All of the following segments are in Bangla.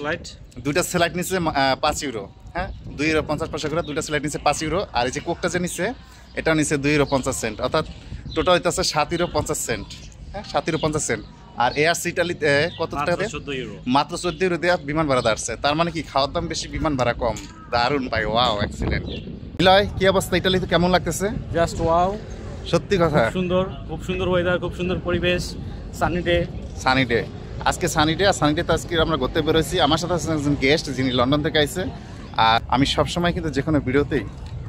স্লাইড। দুইটা স্লাইড নিচ্ছে 5 ইউরো। হ্যাঁ, 2 ইউরো 50 পয়সা করে দুইটা স্লাইড নিচ্ছে 5 ইউরো। আর এই যে কোকটা যে নিচ্ছে এটা নিচ্ছে 2 ইউরো 50 সেন্ট, অর্থাৎ টোটাল হইতেছে 7 ইউরো 50 সেন্ট। হ্যাঁ, 7 ইউরো 50 সেন্ট। আর এয়ার ইটালিতে কত টাকা দিয়ে? মাত্র 14 ইউরো দিয়ে বিমান ভাড়া আসছে। তার মানে কি খাওয়ার দাম বেশি, বিমান ভাড়া কম। দারুণ ভাই, ওয়াও, এক্সিলেন্ট। নিলয়, কি অবস্থা? ইটালিতে কেমন লাগতেছে? জাস্ট ওয়াও, সত্যি কথা, সুন্দর, খুব সুন্দর ওয়েদার, খুব সুন্দর পরিবেশ, সানি ডে। সানি ডে, আজকে সানি ডে। আর সানি ডেতে আজকে আমরা ঘুরতে বেরোয়েছি। আমার সাথে আছে একজন গেস্ট যিনি লন্ডন থেকে আইছে। আর আমি সবসময় কিন্তু যে কোনো ভিডিওতেই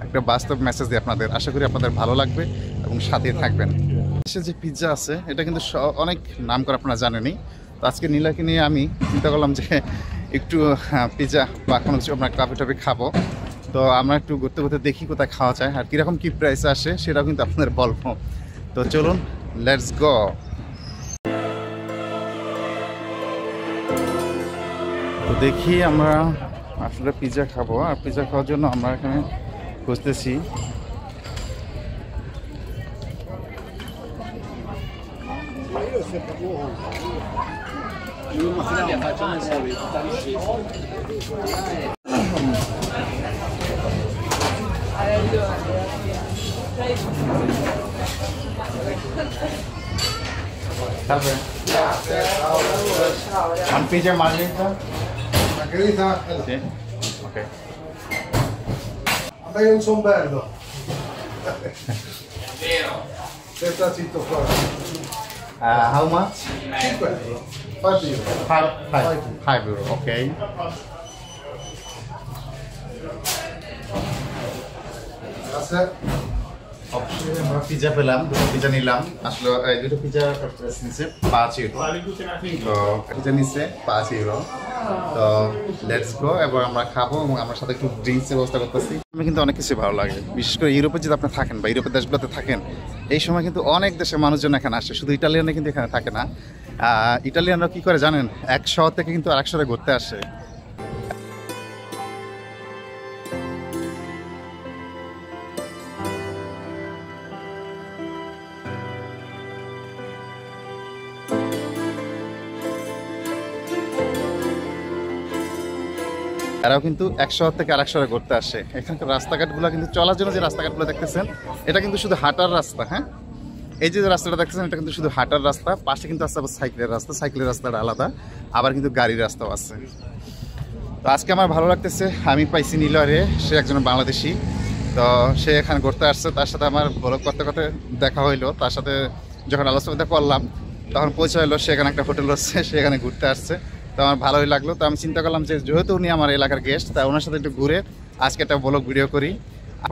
একটা বাস্তব মেসেজ দিই আপনাদের। আশা করি আপনাদের ভালো লাগবে এবং সাথে থাকবেন। দেশে যে পিৎজা আছে এটা কিন্তু অনেক নাম করে, আপনারা জানেনই। তো আজকে নীলাকে নিয়ে আমি চিন্তা করলাম যে একটু পিৎজা বা কোনো কিছু আপনার কাপি টাপি খাবো। তো আমরা একটু ঘুরতে ঘুরতে দেখি কোথায় খাওয়া যায় আর কীরকম কী প্রাইসে আসে সেটাও কিন্তু আপনাদের বলবো। তো চলুন, লেটস গো। তো দেখি আমরা আসলে পিৎজা খাবো। আর পিৎজা খাওয়ার জন্য আমরা এখানে খুঁজতেছি। Un pizza margherita? Margherita? Sì. Ok. A me non sono bello. Senta zitto qua. How much? 5 euro. 5 euro. 5 euro. Okay. Grazie. আমরা পিৎজা পেলাম, দুটো পিৎজা নিলাম। আসলে এই দুটো পিৎজা নিচ্ছে 5 ইউরো। তো পিৎজা নিচ্ছে 5 ইউরো। তো লেটস গো। এবার আমরা খাবো এবং আমার সাথে একটু ড্রিঙ্কসের ব্যবস্থা করতেছি। আমি কিন্তু অনেক কিছু ভালো লাগে, বিশেষ করে ইউরোপে যদি আপনি থাকেন বা ইউরোপের দেশগুলোতে থাকেন, এই সময় কিন্তু অনেক দেশের মানুষজন এখানে আসে। শুধু ইটালিয়ানরা কিন্তু এখানে থাকে না। ইটালিয়ানরা কী করে জানেন? এক শহর থেকে কিন্তু আরেক শহরে ঘুরতে আসে। এরাও কিন্তু এক শহর থেকে আরেক শহরে ঘুরতে আসে। এখানকার রাস্তাঘাটগুলো কিন্তু চলার জন্য যে রাস্তাঘাটগুলো দেখতেছেন এটা কিন্তু শুধু হাঁটার রাস্তা। হ্যাঁ, এই যে রাস্তাটা দেখতেছেন এটা কিন্তু শুধু হাঁটার রাস্তা। পাশে কিন্তু আছে আবার সাইকেলের রাস্তা। সাইকেলের রাস্তাটা আলাদা, আবার কিন্তু গাড়ির রাস্তাও আছে। তো আজকে আমার ভালো লাগতেছে। আমি পাইছি নীলয়রে, সে একজন বাংলাদেশি। তো সে এখানে ঘুরতে আসছে, তার সাথে আমার ব্লগ করতে করতে দেখা হইলো। তার সাথে যখন আলোচনা করলাম তখন পৌঁছে হলো সে এখানে একটা হোটেল রয়েছে, সে এখানে ঘুরতে আসছে। তো আমার ভালোই লাগলো। তো আমি চিন্তা করলাম যে যেহেতু উনি আমার এলাকার গেস্ট, তাই ওনার সাথে একটু ঘুরে আজকে একটা ব্লগ ভিডিও করি।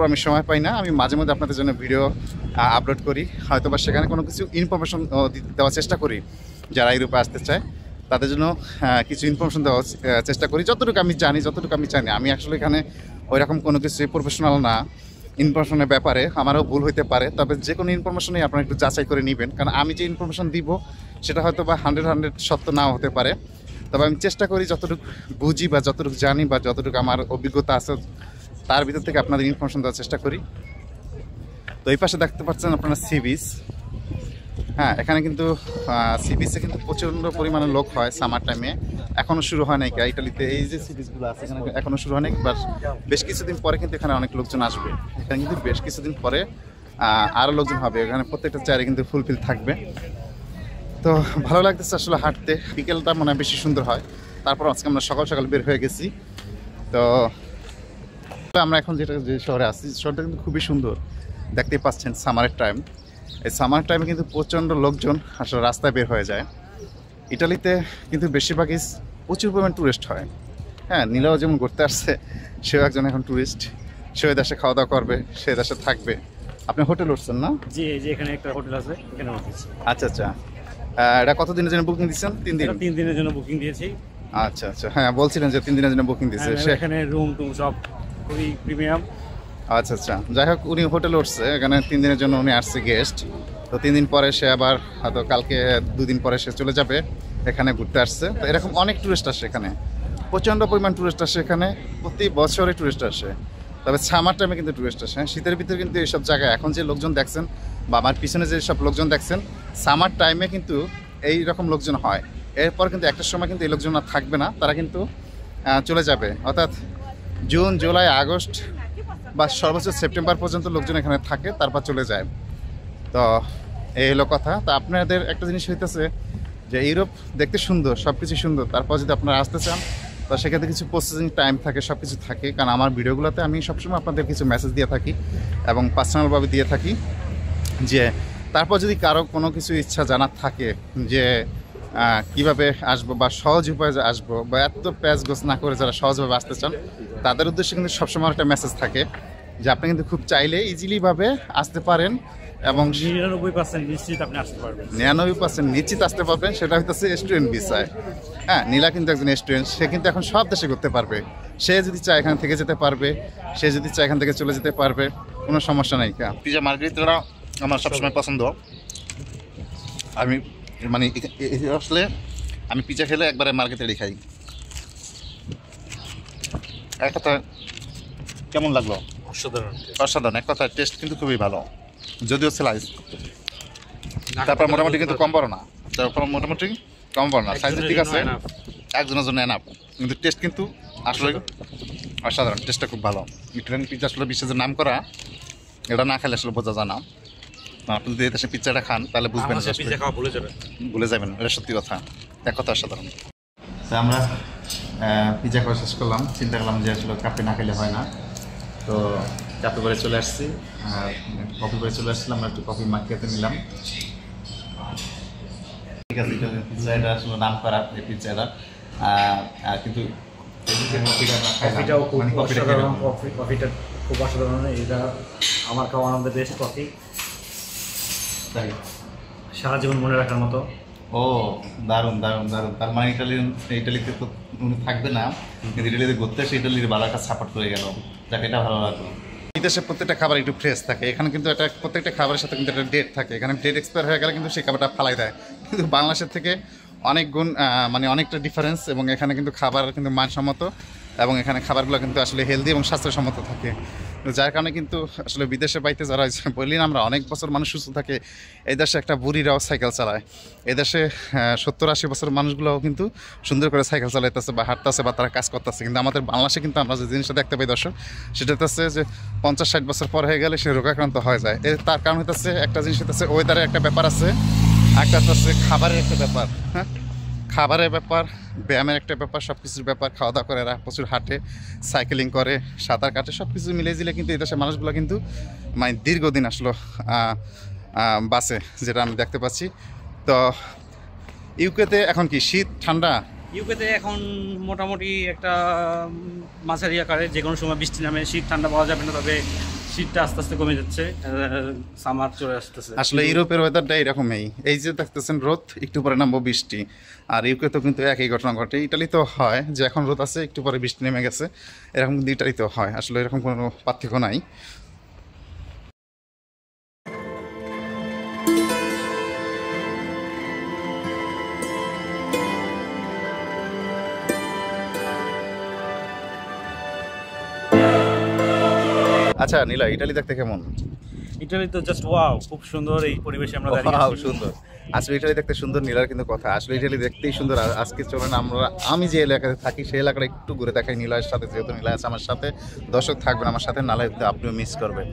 আমি সময় পাই না, আমি মাঝে মধ্যে আপনাদের জন্য ভিডিও আপলোড করি। হয়তো বা সেখানে কোনো কিছু ইনফরমেশন দেওয়ার চেষ্টা করি। যারা ইউরোপে আসতে চায় তাদের জন্য কিছু ইনফরমেশন দেওয়ার চেষ্টা করি, যতটুকু আমি জানি, যতটুকু আমি জানি। আমি আসলে এখানে ওইরকম কোনো কিছু প্রফেশনাল না ইনফরমেশনের ব্যাপারে, আমারও ভুল হইতে পারে। তবে যে কোনো ইনফরমেশনই আপনারা একটু যাচাই করে নেবেন, কারণ আমি যে ইনফরমেশন দিব সেটা হয়তো বা 100% সত্য নাও হতে পারে। তবে আমি চেষ্টা করি যতটুকু বুঝি বা যতটুকু জানি বা যতটুকু আমার অভিজ্ঞতা আছে তার ভিতর থেকে আপনাদের ইনফরমেশন দেওয়ার চেষ্টা করি। তো এই পাশে দেখতে পাচ্ছেন আপনারা সি বিচ। হ্যাঁ, এখানে কিন্তু সি বিচে কিন্তু প্রচণ্ড পরিমাণে লোক হয় সামার টাইমে। এখনও শুরু হয় নাই ইটালিতে। এই যে সি বিচগুলো আছে এখানে এখনও শুরু হয় নাই, বাট বেশ কিছুদিন পরে কিন্তু এখানে অনেক লোকজন আসবে। এখানে কিন্তু বেশ কিছুদিন পরে আরও লোকজন হবে। এখানে প্রত্যেকটা চেয়ারে কিন্তু ফুলফিল থাকবে। তো ভালো লাগতেছে আসলে হাঁটতে। বিকেলটা মনে হয় বেশি সুন্দর হয়। তারপর আজকে আমরা সকাল সকাল বের হয়ে গেছি। তো আমরা এখন যে শহরে আছি, শহরটা কিন্তু খুবই সুন্দর, দেখতেই পাচ্ছেন। সামারের টাইম, এই সামার টাইমে কিন্তু প্রচণ্ড লোকজন আসলে রাস্তায় বের হয়ে যায়। ইটালিতে কিন্তু বেশিরভাগই প্রচুর পরিমাণ ট্যুরিস্ট হয়। হ্যাঁ, নীলাও যেমন ঘুরতে আসছে, সেও একজন এখন ট্যুরিস্ট। সে দেশে খাওয়া দাওয়া করবে, সে দেশে থাকবে। আপনি হোটেল উঠছেন না? জি, এই যে এখানে একটা হোটেল আছে, এখানে উঠেছি। আচ্ছা আচ্ছা, এটা কতদিনের জন্য বুকিং দিচ্ছেন? 3 দিন? 3 দিনের জন্য বুকিং দিয়েছি। আচ্ছা আচ্ছা, হ্যাঁ বলছিলেন যে 3 দিনের জন্য বুকিং দিচ্ছে। এখানে রুম টুম সব খুবই প্রিমিয়াম। আচ্ছা আচ্ছা, যাই হোক উনি হোটেলে উঠছে, এখানে 3 দিনের জন্য উনি আসছে গেস্ট। তো 3 দিন পরে সে আবার হয়তো কালকে 2 দিন পরে সে চলে যাবে। এখানে ঘুরতে আসছে। তো এরকম অনেক টুরিস্ট আসে এখানে, প্রচণ্ড পরিমাণ টুরিস্ট আসে এখানে, প্রতি বছরে টুরিস্ট আসে। তবে সামার টাইমে কিন্তু টুরিস্ট আসে। শীতের ভিতরে কিন্তু এইসব জায়গায় এখন যে লোকজন দেখছেন বা আমার পিছনে যে সব লোকজন দেখছেন, সামার টাইমে কিন্তু এই রকম লোকজন হয়। এরপর কিন্তু একটা সময় কিন্তু এই লোকজন আর থাকবে না, তারা কিন্তু চলে যাবে, অর্থাৎ জুন, জুলাই, আগস্ট বা সর্বোচ্চ সেপ্টেম্বর পর্যন্ত লোকজন এখানে থাকে, তারপর চলে যায়। তো এই হলো কথা। তো আপনাদের একটা জিনিস হইতেছে যে ইউরোপ দেখতে সুন্দর, সব কিছু সুন্দর, তারপর যদি আপনারা আসতে চান তো সেক্ষেত্রে কিছু প্রসেসিং টাইম থাকে, সব কিছু থাকে। কারণ আমার ভিডিওগুলোতে আমি সবসময় আপনাদের কিছু মেসেজ দিয়ে থাকি এবং পার্সোনালভাবে দিয়ে থাকি যে তারপর যদি কারো কোনো কিছু ইচ্ছা জানার থাকে যে কিভাবে আসবো বা সহজ উপায়ে আসবো বা এত প্যাচ গোছ না করে যারা সহজভাবে আসতে চান তাদের উদ্দেশ্যে কিন্তু সবসময় একটা মেসেজ থাকে যে আপনি কিন্তু খুব চাইলে ইজিলিভাবে আসতে পারেন এবং 99% নিশ্চিত আপনি আসতে পারবেন। 99% নিশ্চিত আসতে পারবেন। সেটা হইতেছে স্টুডেন্ট ভিসায়। হ্যাঁ, নীলা কিন্তু একজন স্টুডেন্ট, সে কিন্তু এখন সব দেশে করতে পারবে। সে যদি চায় এখান থেকে যেতে পারবে, সে যদি চায় এখান থেকে চলে যেতে পারবে, কোনো সমস্যা নাই। পিজা মার্গারিটাটা আমার সবসময় পছন্দ। আমি মানে আসলে আমি পিজা খেলে একবারে মার্গারিটাই খাই। এক কথা কেমন লাগলো? অসাধারণ। অসাধারণ, এক কথা টেস্ট কিন্তু খুবই ভালো, যদিও স্লাইস। তারপর মোটামুটি কিন্তু কম বড় না, তারপর মোটামুটি কম বড় না, সাইজ ঠিক আছে, একজনের জন্য এনাফ। কিন্তু টেস্ট কিন্তু আসলে অসাধারণ, টেস্টটা খুব ভালো। ইটালিয়ান পিৎজা আসলে বিশ্বের নাম করা, এটা না খেলে আসলে বোঝা যায় না। আপনি যদি এদেশে পিৎজাটা খান তাহলে বুঝবেন, ভুলে যাবেন, এটা সত্যি কথা, এক কথা অসাধারণ। তো আমরা পিৎজা খাওয়া শেষ করলাম, চিন্তা করলাম যে আসলে কাপে না খেলে হয় না, তো কাপে করে চলে আসছি, আর কফি করে চলে আসছিলাম, আমরা একটু কফি মাখিয়ে নিলাম। ঠিক আছে, পিৎজাটা আসলে নাম করা এই পিৎজাটা, কিন্তু কফিটাও খুব অসাধারণ, কফিটা খুব অসাধারণ। এটা আমার খাওয়া আমাদের বেস্ট কফি, সারা জীবন মনে রাখার মতো। ও দারুণ দারুণ দারুণ। তার মানে ইটালিতে তো উনি থাকবে না, কিন্তু ইটালিতে ঘুরতে এসে ইটালির ভালো একটা সাপোর্ট করে গেল, যাকে এটা ভালো লাগলো। বিদেশে প্রত্যেকটা খাবার একটু ফ্রেশ থাকে, এখানে কিন্তু একটা প্রত্যেকটা খাবারের সাথে কিন্তু একটা ডেট থাকে। এখানে ডেট এক্সপায়ার হয়ে গেলে কিন্তু সেই খাবারটা ফালাই দেয়, কিন্তু বাংলাদেশের থেকে অনেক গুণ মানে অনেকটা ডিফারেন্স। এবং এখানে কিন্তু খাবার কিন্তু মানসম্মত এবং এখানে খাবারগুলো কিন্তু আসলে হেলদি এবং স্বাস্থ্যসম্মত থাকে, যার কারণে কিন্তু আসলে বিদেশে বাইতে যারা বললি না আমরা অনেক বছর মানুষ সুস্থ থাকে, এই দেশে একটা বুড়িরাও সাইকেল চালায়। এই দেশে 70-80 বছর মানুষগুলোও কিন্তু সুন্দর করে সাইকেল চালাইতেছে বা হাঁটতেছে বা তারা কাজ করতেছে। কিন্তু আমাদের বাংলাদেশে কিন্তু আমরা যে জিনিসটা দেখতে পাই দর্শক, সেটা হচ্ছে যে 50-60 বছর পর হয়ে গেলে সে রোগাক্রান্ত হয়ে যায়। তার কারণ হইতেছে একটা জিনিস হইতেছে ওয়েদারের একটা ব্যাপার আছে, একটা হচ্ছে খাবারের একটা ব্যাপার। হ্যাঁ, খাবারের ব্যাপার, ব্যায়ামের একটা ব্যাপার, সব কিছুর ব্যাপার। খাওয়া দাওয়া করে এরা প্রচুর হাঁটে, সাইকেলিং করে, সাঁতার কাটে, সব কিছু মিলে জিলে কিন্তু এই দেশের মানুষগুলো কিন্তু মানে দীর্ঘদিন আসলো বাসে, যেটা আমি দেখতে পাচ্ছি। তো ইউকেতে এখন কি শীত ঠান্ডা? ইউকেতে এখন মোটামুটি একটা মাঝারি আকারে, যে কোনো সময় বৃষ্টি নামে, শীত ঠান্ডা পাওয়া যাবে না, তবে শীতটা আস্তে আস্তে কমে যাচ্ছে, সামার চলে আসতেছে। আসলে ইউরোপের ওয়েদারটা এরকমই, এই যে দেখতেছেন রোদ, একটু পরে নামবো বৃষ্টি। আর ইউকেতেও কিন্তু একই ঘটনা ঘটে। ইটালিতেও হয় যে এখন রোদ আছে, একটু পরে বৃষ্টি নেমে গেছে, এরকম কিন্তু ইটালিতেও হয়। আসলে এরকম কোনো পার্থক্য নাই। আচ্ছা নীলা, ইটালি দেখতে কেমন? ইটালি তো জাস্ট ওয়াও, খুব সুন্দর এই পরিবেশে আমরা দাঁড়িয়ে আছি। সুন্দর, আসলে ইটালি দেখতে সুন্দর, নীলার কিন্তু কথা। আসলে ইটালি দেখতেই সুন্দর। আজকে চলেন আমি যে এলাকাতে থাকি সেই এলাকাটা একটু ঘুরে দেখাই নীলার সাথে, যেহেতু নীলা আছে আমার সাথে। দর্শক থাকবেন আমার সাথে, নাহলে আপনিও মিস করবেন।